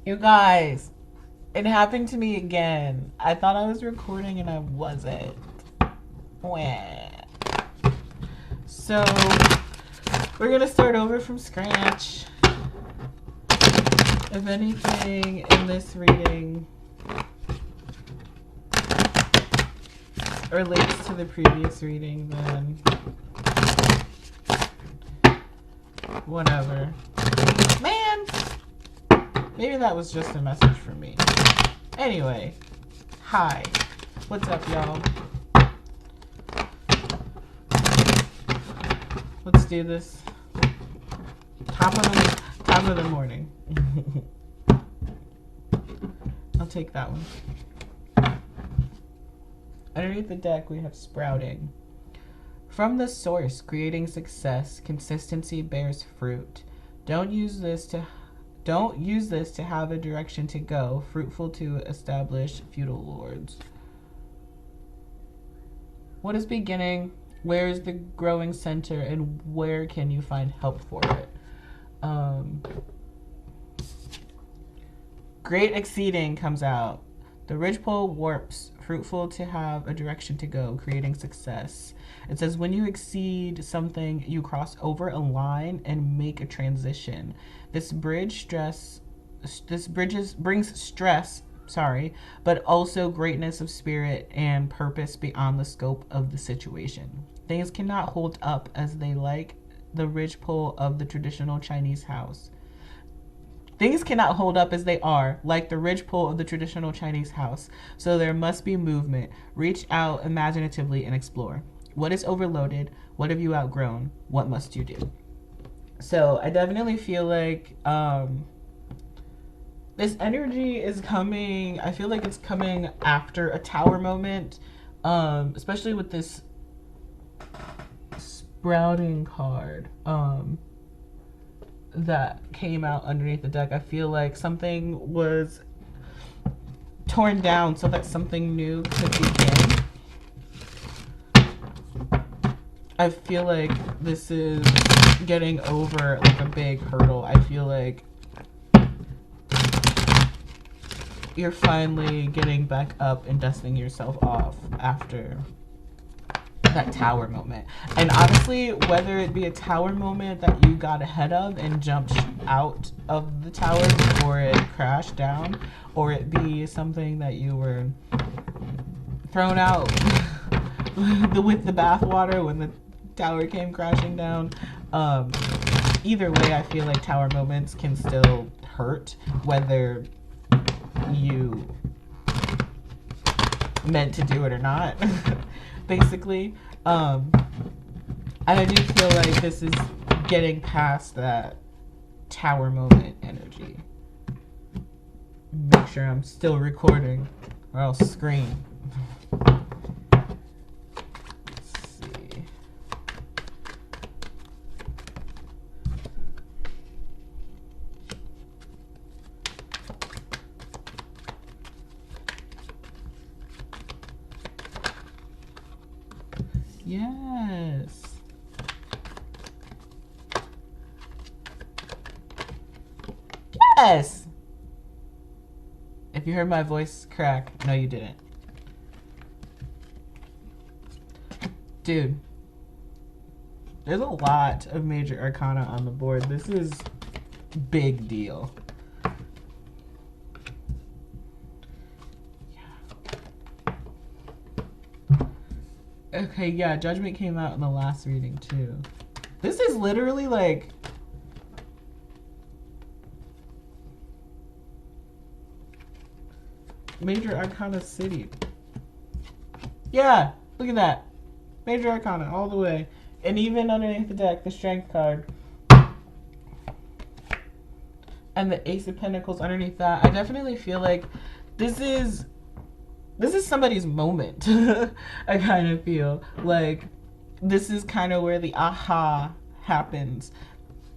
You guys, it happened to me again. I thought I was recording and I wasn't. Wah. So, we're gonna start over from scratch. If anything in this reading relates to the previous reading, then whatever. Man, maybe that was just a message for me. Anyway, hi. What's up, y'all? Let's do this. Top of the morning. I'll take that one. Underneath the deck, we have sprouting. From the source, creating success, consistency bears fruit. Don't use this to have a direction to go, fruitful to establish feudal lords. What is beginning? Where is the growing center, and where can you find help for it? Great exceeding comes out. The ridgepole warps, fruitful to have a direction to go, creating success. It says when you exceed something, you cross over a line and make a transition. This brings stress, but also greatness of spirit and purpose beyond the scope of the situation. Things cannot hold up as they like the ridgepole of the traditional Chinese house. Things cannot hold up as they are, like the ridgepole of the traditional Chinese house. So there must be movement. Reach out imaginatively and explore. What is overloaded? What have you outgrown? What must you do? So I definitely feel like this energy is coming. I feel like it's coming after a tower moment, especially with this sprouting card. That came out underneath the deck. I feel like something was torn down so that something new could begin. I feel like this is getting over like a big hurdle. I feel like you're finally getting back up and dusting yourself off after that tower moment. And honestly, whether it be a tower moment that you got ahead of and jumped out of the tower before it crashed down, or it be something that you were thrown out with the bathwater when the tower came crashing down. Either way, I feel like tower moments can still hurt, whether you meant to do it or not. Basically. And I do feel like this is getting past that tower moment energy. Make sure I'm still recording or I'll scream. Let's see. Yes. Yes. If you heard my voice crack, no, you didn't. Dude, there's a lot of major arcana on the board. This is big deal. Okay, yeah, Judgment came out in the last reading too. This is literally like Major Arcana City. Yeah, look at that. Major Arcana all the way. And even underneath the deck, the Strength card. And the Ace of Pentacles underneath that. I definitely feel like this is somebody's moment. I kind of feel like this is kind of where the aha happens,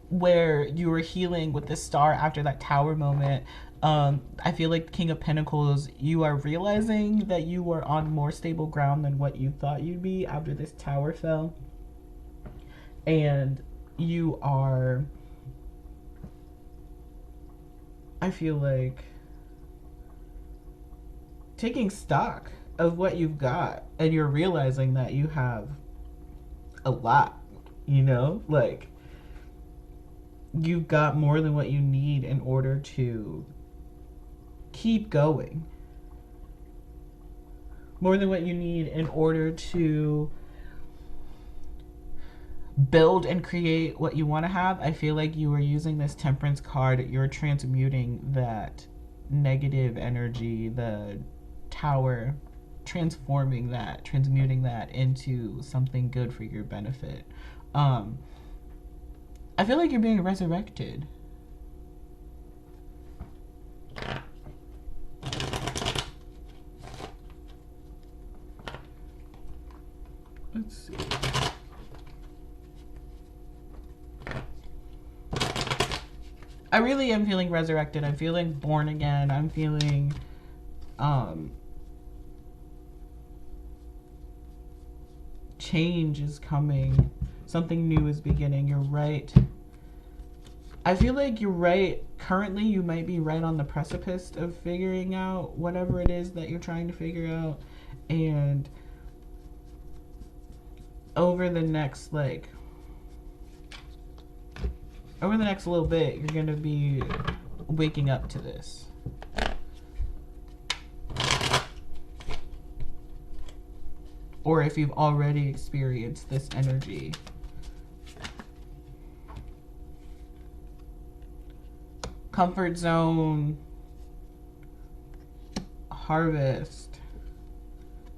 where you were healing with the star after that tower moment. I feel like King of Pentacles, you are realizing that you were on more stable ground than what you thought you'd be after this tower fell. And you are I feel like taking stock of what you've got, and you're realizing that you have a lot, you know? Like, you've got more than what you need in order to keep going. More than what you need in order to build and create what you want to have. I feel like you are using this Temperance card. You're transmuting that negative energy, the Tower, transforming that, transmuting that into something good for your benefit. I feel like you're being resurrected. Let's see. I really am feeling resurrected. I'm feeling born again. I'm feeling change is coming. Something new is beginning. You're right. I feel like you're right. Currently, you might be right on the precipice of figuring out whatever it is that you're trying to figure out. And over the next little bit, you're going to be waking up to this. Or if you've already experienced this energy. Comfort zone, harvest,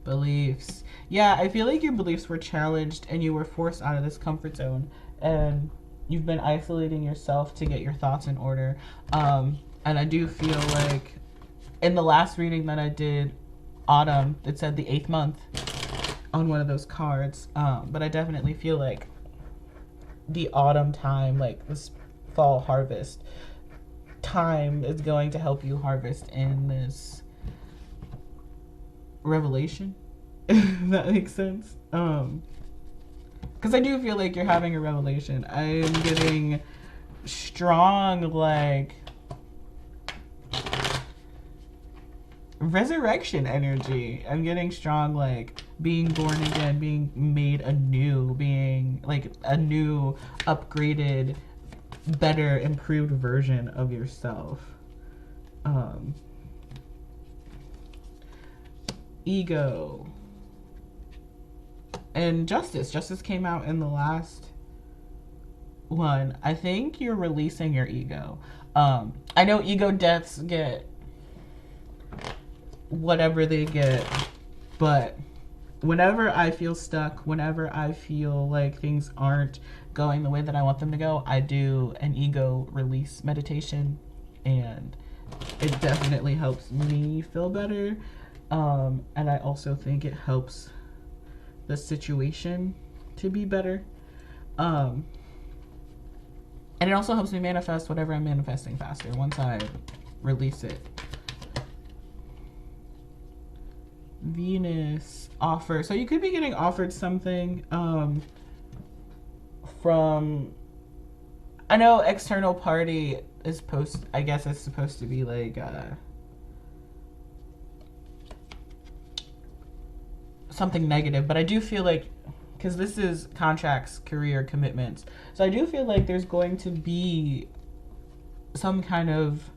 beliefs. Yeah, I feel like your beliefs were challenged and you were forced out of this comfort zone. And you've been isolating yourself to get your thoughts in order. And I do feel like in the last reading that I did, autumn, it said the 8th month on one of those cards. But I definitely feel like the autumn time, like this fall harvest time, is going to help you harvest in this revelation. If that makes sense. Because I do feel like you're having a revelation. I am getting strong, like, resurrection energy. I'm getting strong, like, being born again, being made anew, being, like, a new, upgraded, better, improved version of yourself. Ego. And justice. Justice came out in the last one. I think you're releasing your ego. I know ego deaths get whatever they get, but whenever I feel stuck, whenever I feel like things aren't going the way that I want them to go, I do an ego release meditation, and it definitely helps me feel better. And I also think it helps the situation to be better. And it also helps me manifest whatever I'm manifesting faster once I release it. Venus offer. So you could be getting offered something from, I know external party is supposed to be like something negative, but I do feel like, because this is contracts, career, commitments, so I do feel like there's going to be some kind of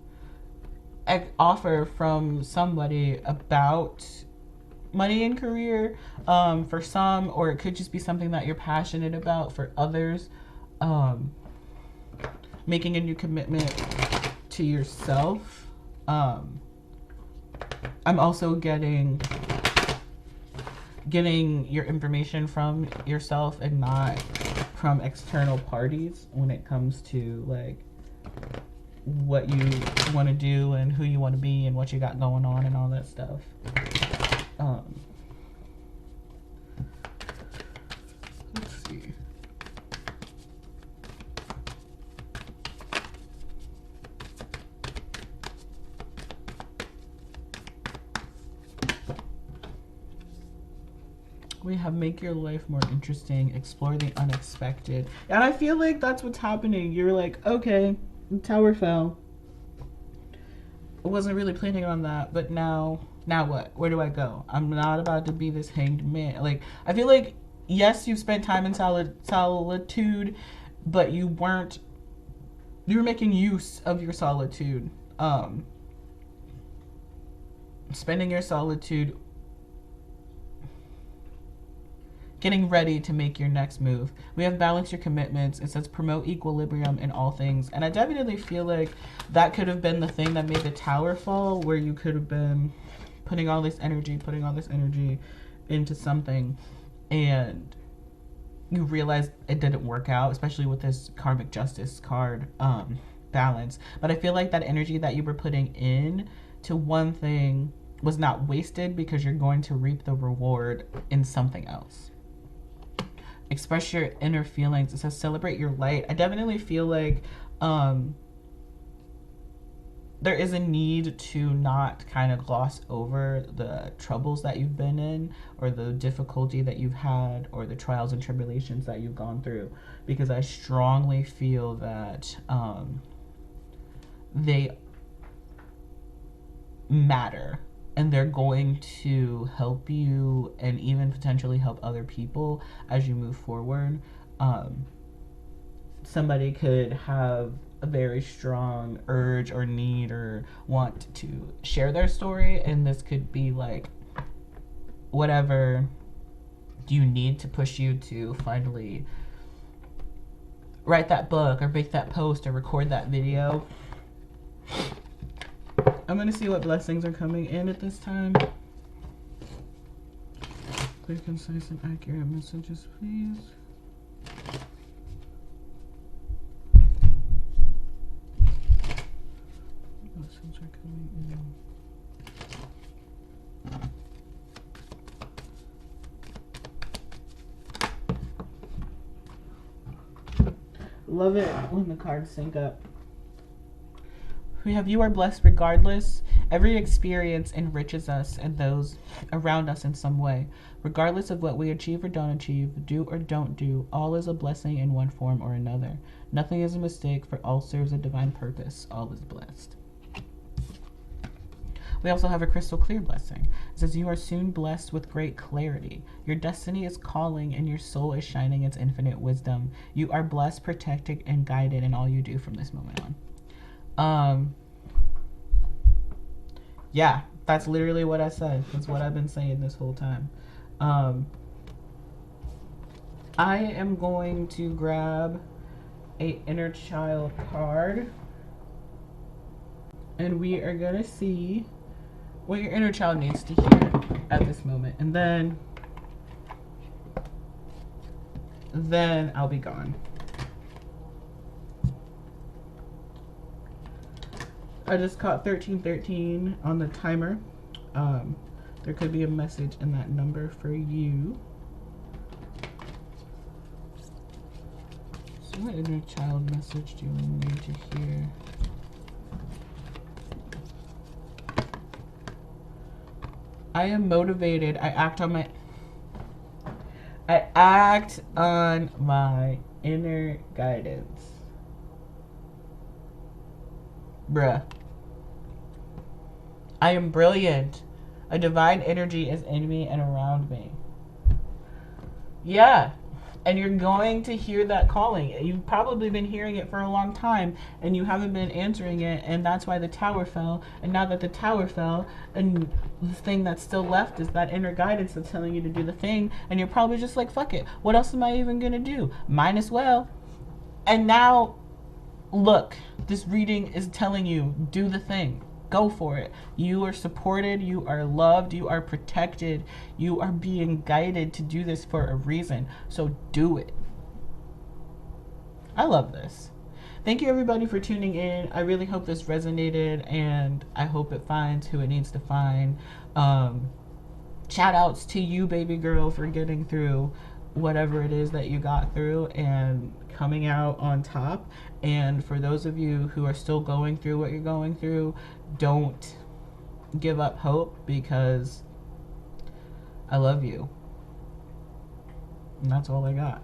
offer from somebody about money and career, for some, or it could just be something that you're passionate about for others. Making a new commitment to yourself. I'm also getting your information from yourself and not from external parties when it comes to like what you want to do and who you want to be and what you got going on and all that stuff. Let's see. We have make your life more interesting, explore the unexpected. And I feel like that's what's happening. You're like, okay, the tower fell. wasn't really planning on that, but now what? Where do I go? I'm not about to be this hanged man. Like, I feel like, yes, you've spent time in solitude, but you were making use of your solitude. Spending your solitude getting ready to make your next move. We have balanced your commitments. It says promote equilibrium in all things. And I definitely feel like that could have been the thing that made the tower fall, where you could have been putting all this energy into something, and you realize it didn't work out, especially with this karmic justice card, balance. But I feel like that energy that you were putting in to one thing was not wasted, because you're going to reap the reward in something else. Express your inner feelings. It says celebrate your light. I definitely feel like there is a need to not kind of gloss over the troubles that you've been in, or the difficulty that you've had, or the trials and tribulations that you've gone through, because I strongly feel that they matter, and they're going to help you, and even potentially help other people as you move forward. Somebody could have a very strong urge or need or want to share their story, and this could be like whatever you need to push you to finally write that book, or make that post, or record that video. I'm going to see what blessings are coming in at this time. Clear, concise, and accurate messages, please. Blessings are coming in. Love it when the cards sync up. We have you are blessed regardless. Every experience enriches us and those around us in some way. Regardless of what we achieve or don't achieve, do or don't do, all is a blessing in one form or another. Nothing is a mistake, for all serves a divine purpose. All is blessed. We also have a crystal clear blessing. It says you are soon blessed with great clarity. Your destiny is calling, and your soul is shining its infinite wisdom. You are blessed, protected, and guided in all you do from this moment on. Yeah, that's literally what I said. That's what I've been saying this whole time. I am going to grab a inner child card, and we are gonna see what your inner child needs to hear at this moment, and then I'll be gone. I just caught 1313 on the timer. There could be a message in that number for you. So what inner child message do you need to hear? I am motivated. I act on my inner guidance. Bruh. I am brilliant. A divine energy is in me and around me. Yeah. And you're going to hear that calling. You've probably been hearing it for a long time, and you haven't been answering it, and that's why the tower fell. And now that the tower fell, and the thing that's still left is that inner guidance that's telling you to do the thing, and you're probably just like, fuck it. What else am I even gonna do? Might as well. And now, look, this reading is telling you, do the thing. Go for it. You are supported, you are loved, you are protected, you are being guided to do this for a reason. So do it. I love this. Thank you everybody for tuning in. I really hope this resonated, and I hope it finds who it needs to find. Shout outs to you, baby girl, for getting through whatever it is that you got through and coming out on top. And for those of you who are still going through what you're going through, don't give up hope, because I love you. And that's all I got.